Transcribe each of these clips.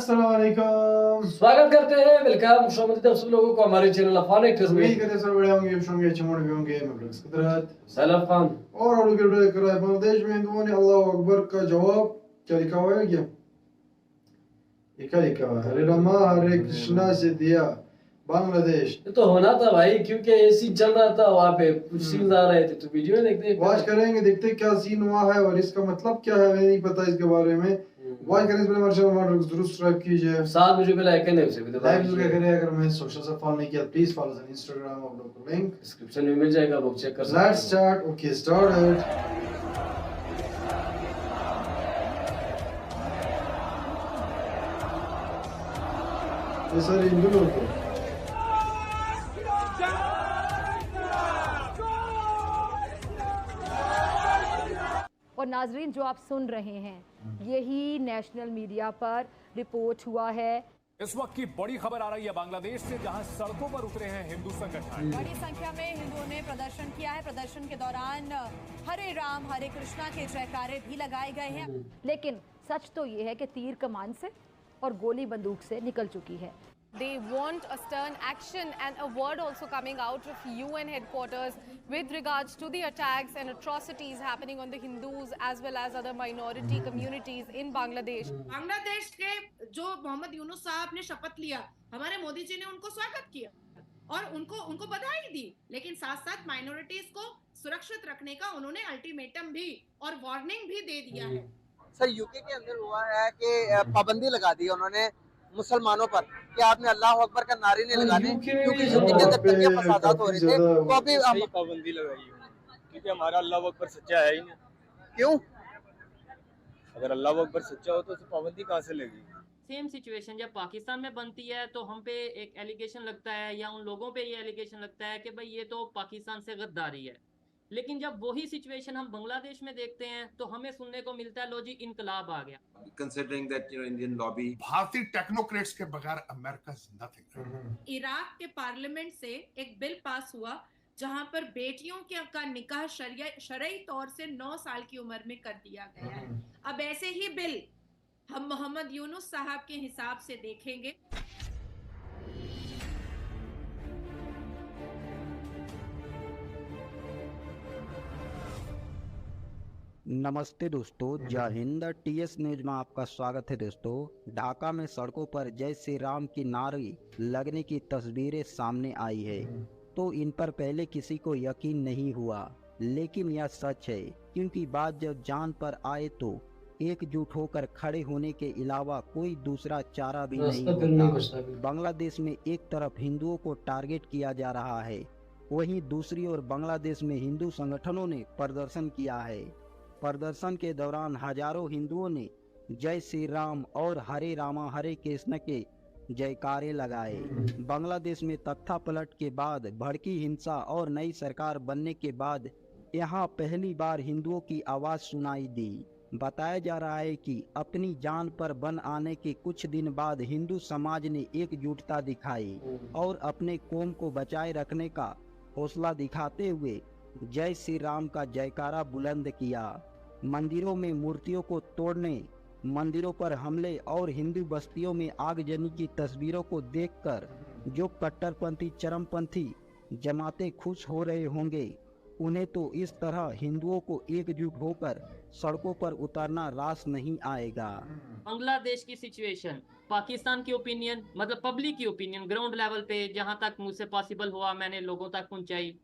अस्सलाम वालेकुम। स्वागत करते हैं, वेलकम खुशामदीद आप सब लोगों को हमारे चैनल अफान एक्टर्स में। उम्मीद करते हैं सब बढ़िया होंगे, होंगे अच्छे मोड में होंगे। मैं ब्लॉग्स कुदरत सैलाब खान और हम लोग कर रहे हैं बांग्लादेश में हिंदुओं ने अल्लाह अकबर का जवाब क्या लिखा हुआ है? ये क्या लिखा हुआ है? हरे रामा हरे कृष्णा से दिया बांग्लादेश। ये तो होना था भाई, क्योंकि ये सीन चल रहा था वहाँ पे, कुछ सीन आ रहे थे तो वीडियो में देखते वॉच करेंगे, देखते हैं क्या सीन हुआ है और इसका मतलब क्या है। हमें नहीं पता इसके बारे में। वॉच करने से पहले हमारे चैनल को जरूर सब्सक्राइब कीजिए। 7 बजे पे लाइक करने से भी दबा लाइक जरूर करें। अगर मैं सोशल से फॉलो नहीं किया प्लीज फॉलो ऑन इंस्टाग्राम, आप लोग को लिंक डिस्क्रिप्शन में मिल जाएगा, लोग चेक कर सकते हैं। Let's start. Okay started. ये सारे हिंदू लोग हैं। और नाजरीन, जो आप सुन रहे हैं यही नेशनल मीडिया पर रिपोर्ट हुआ है। इस वक्त की बड़ी खबर आ रही है बांग्लादेश से, जहां सड़कों पर उतरे हैं हिंदू संगठन। बड़ी संख्या में हिंदुओं ने प्रदर्शन किया है। प्रदर्शन के दौरान हरे राम हरे कृष्णा के जयकारे भी लगाए गए हैं। लेकिन सच तो ये है कि तीर कमान से और गोली बंदूक से निकल चुकी है। They want a stern action, and a word also coming out of UN headquarters with regards to the attacks and atrocities happening on the Hindus as well as other minority communities in Bangladesh. Bangladesh के जो मोहम्मद यूनुस साहब ने शपथ लिया, हमारे मोदी जी ने उनको स्वागत किया और उनको बधाई दी, लेकिन साथ साथ माइनॉरिटीज को सुरक्षित रखने का उन्होंने अल्टीमेटम भी और वार्निंग भी दे दिया है। सर, यूके के अंदर हुआ है कि पाबंदी लगा दी उन्होंने मुसलमानों पर कि आपने अल्लाह अकबर का नारे नहीं लगाने, क्योंकि यूके के अंदर दंगे फसादात हो रहे थे। तो अभी पाबंदी लगाई है क्योंकि हमारा अल्लाह अकबर सच्चा है ही नहीं। क्यों? अगर अल्लाह अकबर सच्चा हो तो उसे पाबंदी कहाँ से लगेगी? सेम सिचुएशन जब पाकिस्तान में बनती है तो हम पे एक एलिगेशन लगता है या उन लोगों पे ये एलिगेशन लगता है कि भाई ये तो पाकिस्तान से गद्दारी है। लेकिन जब वही सिचुएशन हम बांग्लादेश में देखते हैं तो हमें सुनने को मिलता है लो जी इनकलाब आ गया। Considering that Indian lobby, भारतीय टेक्नोक्रेट्स के बगैर अमेरिका नथिंग। इराक के पार्लियामेंट से एक बिल पास हुआ जहां पर बेटियों का निकाह शरई तौर से 9 साल की उम्र में कर दिया गया है। अब ऐसे ही बिल हम मोहम्मद यूनुस साहब के हिसाब से देखेंगे। नमस्ते दोस्तों, जय हिंद। टीएस न्यूज में आपका स्वागत है। दोस्तों, ढाका में सड़कों पर जय श्री राम की नारे लगने की तस्वीरें सामने आई है तो इन पर पहले किसी को यकीन नहीं हुआ, लेकिन यह सच है, क्योंकि बात जब जान पर आए तो एकजुट होकर खड़े होने के अलावा कोई दूसरा चारा भी नहीं होता। बांग्लादेश में एक तरफ हिंदुओं को टारगेट किया जा रहा है, वहीं दूसरी ओर बांग्लादेश में हिंदू संगठनों ने प्रदर्शन किया है। प्रदर्शन के दौरान हजारों हिंदुओं ने जय श्री राम और हरे रामा हरे कृष्ण के जयकारे लगाए। बांग्लादेश में तख्ता पलट के बाद भड़की हिंसा और नई सरकार बनने के बाद यहाँ पहली बार हिंदुओं की आवाज़ सुनाई दी। बताया जा रहा है कि अपनी जान पर बन आने के कुछ दिन बाद हिंदू समाज ने एकजुटता दिखाई और अपने कौम को बचाए रखने का हौसला दिखाते हुए जय श्री राम का जयकारा बुलंद किया। मंदिरों में मूर्तियों को तोड़ने, मंदिरों पर हमले और हिंदू बस्तियों में आगजनी की तस्वीरों को देखकर जो कट्टरपंथी चरमपंथी जमातें खुश हो रहे होंगे, उन्हें तो इस तरह हिंदुओं को एकजुट होकर सड़कों पर उतरना रास नहीं आएगा। बांग्लादेश की सिचुएशन, पाकिस्तान की ओपिनियन, मतलब पब्लिक की ओपिनियन ग्राउंड लेवल पे जहां तक मुझसे पॉसिबल हुआ मैंने लोगों तक पहुंचाई।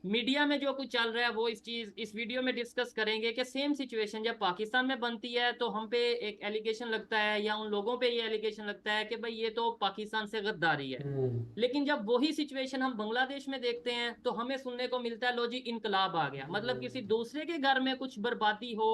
मीडिया में जो कुछ चल रहा है वो इस वीडियो में डिस्कस करेंगे कि सेम सिचुएशन जब पाकिस्तान में बनती है तो हम पे एक एलिगेशन लगता है या उन लोगों पे ये एलिगेशन लगता है कि भाई ये तो पाकिस्तान से गद्दारी है। लेकिन जब वही सिचुएशन हम बांग्लादेश में देखते हैं तो हमें सुनने को मिलता है लो जी इनकलाब आ गया। मतलब किसी दूसरे के घर में कुछ बर्बादी हो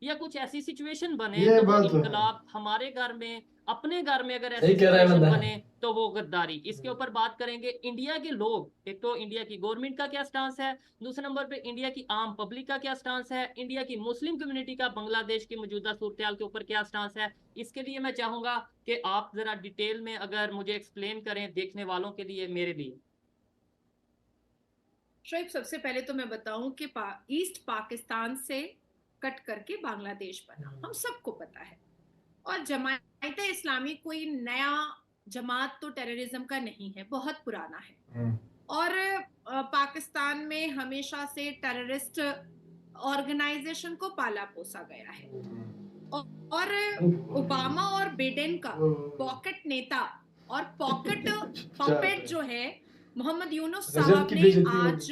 या कुछ ऐसी सिचुएशन बने तो वो इनकलाब, हमारे घर में अपने घर में अगर ऐसी सिचुएशन बने तो वो गद्दारी। इसके ऊपर बात करेंगे। इंडिया के लोग, एक तो इंडिया की गवर्नमेंट का क्या स्टांस है, दूसरे नंबर पे इंडिया की आम पब्लिक का क्या स्टांस है, इंडिया की मुस्लिम कम्युनिटी का बांग्लादेश की मौजूदा सूरत के ऊपर क्या स्टांस है। इसके लिए मैं चाहूंगा कि आप जरा डिटेल में अगर मुझे एक्सप्लेन करें देखने वालों के लिए, मेरे लिए। शोएब, सबसे पहले तो मैं बताऊं कि ईस्ट पाकिस्तान से कट करके बांग्लादेश बना, हम सबको पता है। और जमात इस्लामी कोई नया जमात तो टेररिज्म का नहीं है, बहुत पुराना है। और पाकिस्तान में हमेशा से टेररिस्ट ऑर्गेनाइजेशन को पाला पोसा गया है। और ओबामा और बिडेन का पॉकेट नेता और पॉकेट पपेट जो है मोहम्मद यूनुस साहब ने आज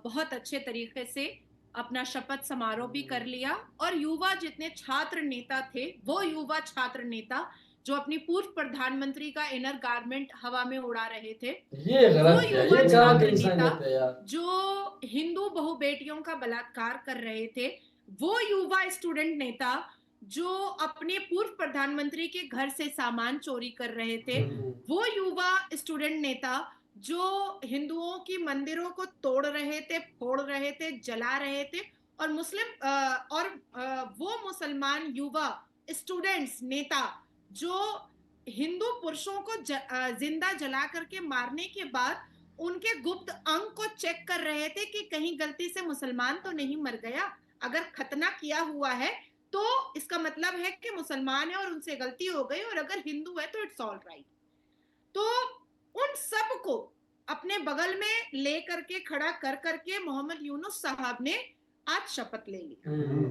बहुत अच्छे तरीके से अपना शपथ समारोह भी कर लिया। और युवा जितने छात्र नेता थे, वो युवा छात्र नेता जो अपनी पूर्व प्रधानमंत्री का इनर गारमेंट हवा में उड़ा रहे थे, वो युवा छात्र नेता जो हिंदू बहु बेटियों का बलात्कार कर रहे थे, वो युवा स्टूडेंट नेता जो अपने पूर्व प्रधानमंत्री के घर से सामान चोरी कर रहे थे, वो युवा स्टूडेंट नेता जो हिंदुओं की मंदिरों को तोड़ रहे थे, फोड़ रहे थे, जला रहे थे, और वो मुसलमान युवा स्टूडेंट्स नेता जो हिंदू पुरुषों को जिंदा जला करके मारने के बाद उनके गुप्त अंग को चेक कर रहे थे कि कहीं गलती से मुसलमान तो नहीं मर गया। अगर खतना किया हुआ है तो इसका मतलब है कि मुसलमान है और उनसे गलती हो गई, और अगर हिंदू है तो इट्स ऑल राइट। तो उन सब को अपने बगल में ले करके खड़ा कर करके मोहम्मद यूनुस साहब ने आज शपथ ले ली।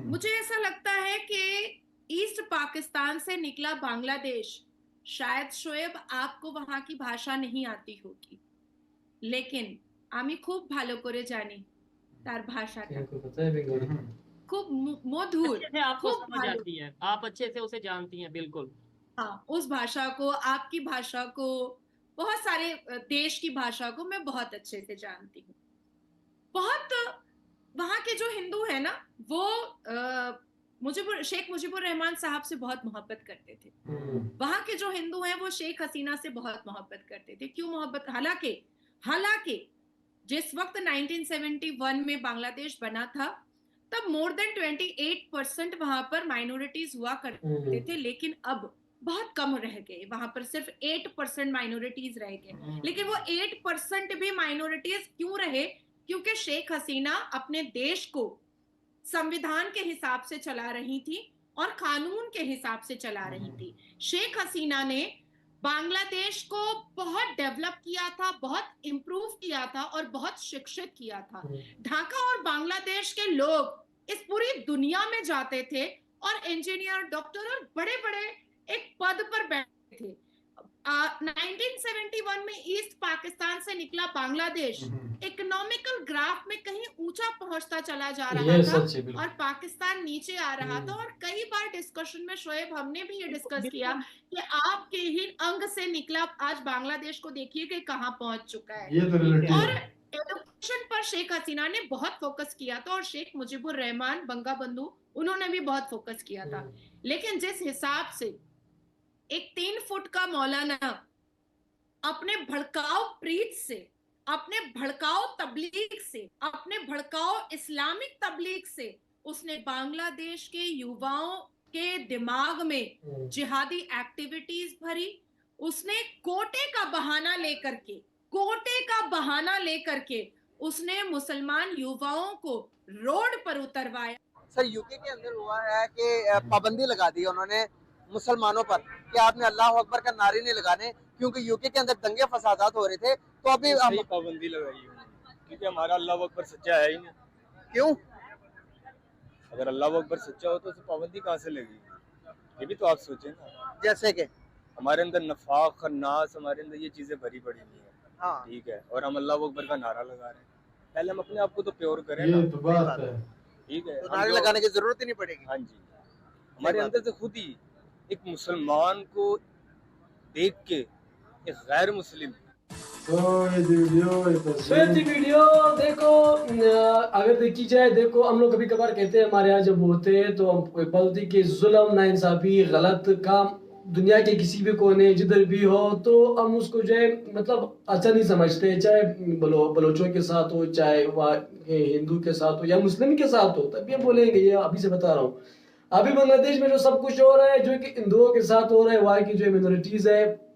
मुझे ऐसा लगता है कि ईस्ट पाकिस्तान से निकला बांग्लादेश, शायद शोएब आपको वहां की भाषा नहीं आती होगी, लेकिन आमी खूब भालो करे जानी तार भाषा खूब मधुर, आपको समझ आती है, आप अच्छे से उसे जानती हैं। बिल्कुल हाँ, उस भाषा को, आपकी भाषा को, बहुत सारे देश की भाषा को मैं बहुत अच्छे से जानती हूँ। बहुत वहाँ के जो हिंदू है ना, वो शेख मुजीबुर रहमान साहब से बहुत मोहब्बत करते थे। वहाँ के जो हिंदू हैं वो शेख हसीना से बहुत मोहब्बत करते थे। क्यों मोहब्बत? हालांकि जिस वक्त 1971 में बांग्लादेश बना था तब मोर देन 28% वहां पर माइनॉरिटीज हुआ करते थे, लेकिन अब बहुत कम रह गए। वहां पर सिर्फ 8% माइनॉरिटीज रह गए। लेकिन वो 8% भी माइनॉरिटीज क्यों रहे? क्योंकि शेख हसीना अपने देश को संविधान के हिसाब से चला रही थी और कानून के हिसाब से चला रही थी। शेख हसीना ने बांग्लादेश को बहुत डेवलप किया था, बहुत इम्प्रूव किया था और बहुत शिक्षित किया था। ढाका और बांग्लादेश के लोग इस पूरी दुनिया में जाते थे और इंजीनियर, डॉक्टर और बड़े बड़े एक पद पर बैठे थे। 1971 में ईस्ट पाकिस्तान से निकला बांग्लादेश इकोनॉमिकल ग्राफ में कहीं ऊंचा पहुंचता चला जा रहा था और पाकिस्तान नीचे आ रहा था। और कई बार डिस्कशन में शोएब हमने भी ये डिस्कस किया कि आपके ही अंग से निकला आज बांग्लादेश को देखिए कि कहां पहुंच चुका है। और एजुकेशन पर शेख हसीना ने बहुत फोकस किया था और शेख मुजीबुर रहमान बंगा बंधु उन्होंने भी बहुत फोकस किया था। लेकिन जिस हिसाब से एक 3 फुट का मौलाना अपने भड़काऊ प्रीत से, अपने भड़काऊ तबलीग से, अपने भड़काऊ इस्लामिक तबलीग से उसने बांग्लादेश के युवाओं के दिमाग में जिहादी एक्टिविटीज भरी। उसने कोटे का बहाना लेकर के उसने मुसलमान युवाओं को रोड पर उतरवाया। सर, यूके के अंदर हुआ है कि पाबंदी लगा दी उन्होंने मुसलमानों पर कि आपने अल्लाह अकबर का नारे नहीं लगाने, क्योंकि यूके के अंदर दंगे फसादात हो रहे थे। तो अभी पाबंदी लगाई है क्योंकि हमारा अल्लाह अकबर सच्चा है ही नहीं। क्यों? अगर अल्लाह अकबर सच्चा हो तो उसे पाबंदी कहाँ से लगेगी? ये भी तो आप सोचें ना। जैसे कि हमारे अंदर नफाक, खन्नास, हमारे अंदर ये चीजें भरी पड़ी हुई है। हाँ। ठीक है, और हम अल्लाह अकबर का नारा लगा रहे हैं। पहले हम अपने आप को तो प्योर करें ये ना। तो बात है। ठीक है, तो नारे लगाने की जरूरत ही नहीं पड़ेगी। हाँ जी, हमारे अंदर से खुद ही एक मुसलमान को देख के एक गैर मुस्लिम वीडियो देखो, अगर देखी जाए, देखो हम लोग कभी कभार कहते हैं, हमारे यहाँ जब होते हैं तो हम बोलते कि जुल्म, नाइंसाफी, गलत काम दुनिया के किसी भी कोने जिधर भी हो तो हम उसको जो है मतलब अच्छा नहीं समझते, चाहे बलोचों के साथ हो, चाहे हिंदू के साथ हो या मुस्लिम के साथ हो, तब ये बोलेंगे। ये अभी से बता रहा हूँ, अभी बांग्लादेश में जो सब कुछ हो रहा है, जो कि हिंदुओं के साथ हो रहा है, वहाँ की जो मिनोरिटीज है,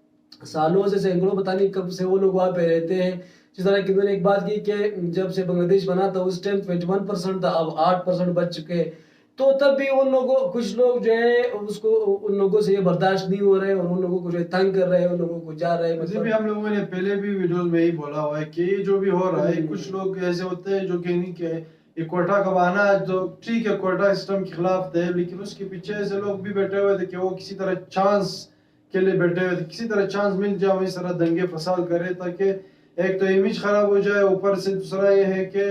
सालों से सैकड़ों पता नहीं कब से वो लोग वहाँ पे रहते हैं। जिस तरह कि उन्होंने एक बात की कि जब से बांग्लादेश बना था उस टाइम 21% था, अब 8% बच चुके हैं। तो तब भी उन लोगों कुछ लोग जो है उसको उन लोगों से ये बर्दाश्त नहीं हो रहे हैं और उन लोगों को जो है तंग कर रहे हैं, उन लोगों को जा रहे हैं। मतलब भी हम लोगों ने पहले भी वीडियोस में यही बोला हुआ है कि जो भी हो रहा है, कुछ लोग ऐसे होते हैं जो कि नहीं के ये कोटा का बहाना है, तो ठीक है कोटा सिस्टम के खिलाफ थे, लेकिन उसके पीछे ऐसे लोग भी बैठे हुए थे कि वो किसी तरह चांस के लिए बैठे हुए थे, किसी तरह चांस मिल जाए इस तरह दंगे फसाद करे ताकि एक तो इमेज खराब हो जाए, ऊपर से दूसरा ये है कि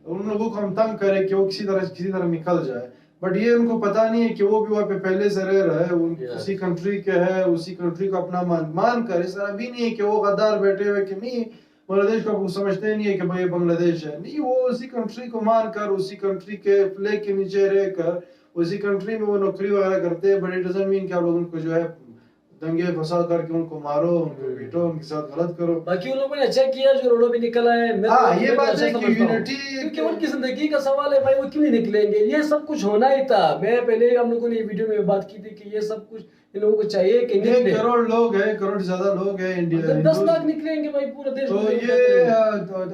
उन लोगों को हम तंग करें कि वो किसी तरह निकल जाए। बट ये उनको पता नहीं है कि वो भी वहाँ पे पहले से रह रहा है, उसी कंट्री के है, उसी कंट्री को अपना मान कर, इस तरह भी नहीं है कि वो गद्दार बैठे हुए कि नहीं बांग्लादेश को समझते नहीं है कि भाई बांग्लादेश है, नहीं, वो उसी कंट्री को मान कर, उसी कंट्री के फ्लैग के नीचे रहकर उसी कंट्री में वो नौकरी वगैरह करते हैं। बट इट डजंट मीन कि आप लोग उनको जो है दंगे फसाद करके उनको मारो, उनको पीटो, उनके साथ गलत करो। बाकी उन लोगों ने अच्छा किया जो रोडों पे निकल आए। ये बात है कि यूनिटी, क्योंकि उनकी जिंदगी का सवाल है भाई, वो क्यों नहीं निकलेंगे, ये सब कुछ होना ही था। मैं पहले हम लोगों ने वीडियो में बात की थी कि ये सब कुछ इन लोगों को चाहिए कि 1 करोड़ लोग हैं, करोड़ से ज्यादा लोग हैं इंडिया में, 10 लाख निकलेंगे भाई पूरे देश तो में। ये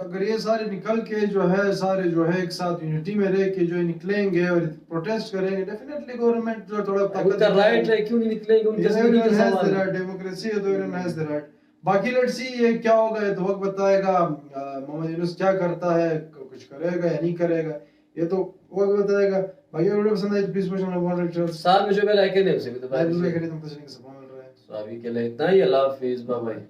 अगर ये सारे निकल के जो है सारे जो है एक साथ यूनिटी में रह के जो निकलेंगे और प्रोटेस्ट करेंगे, डेफिनेटली गवर्नमेंट जो थोड़ा ताकत उनका राइट है, क्यों नहीं निकलेंगे, उनकी जिंदगी का सवाल है, डेमोक्रेसी है तो इन्होंने हैज द राइट। बाकी लेट्स सी ये क्या होगा, ये तो वक्त बताएगा। मोहम्मद यूनुस क्या करता है, कुछ करेगा या नहीं करेगा, ये तो वक्त बताएगा। बाकी वीडियो पसंद आए तो प्लीज पोस्ट साथ में जो बेल आइकन है उसे भी दबा दीजिए। तुम तो सपोर्ट मिल रहा है। तो अभी के लिए इतना ही, अल्लाह हाफिज़, बाय बाय।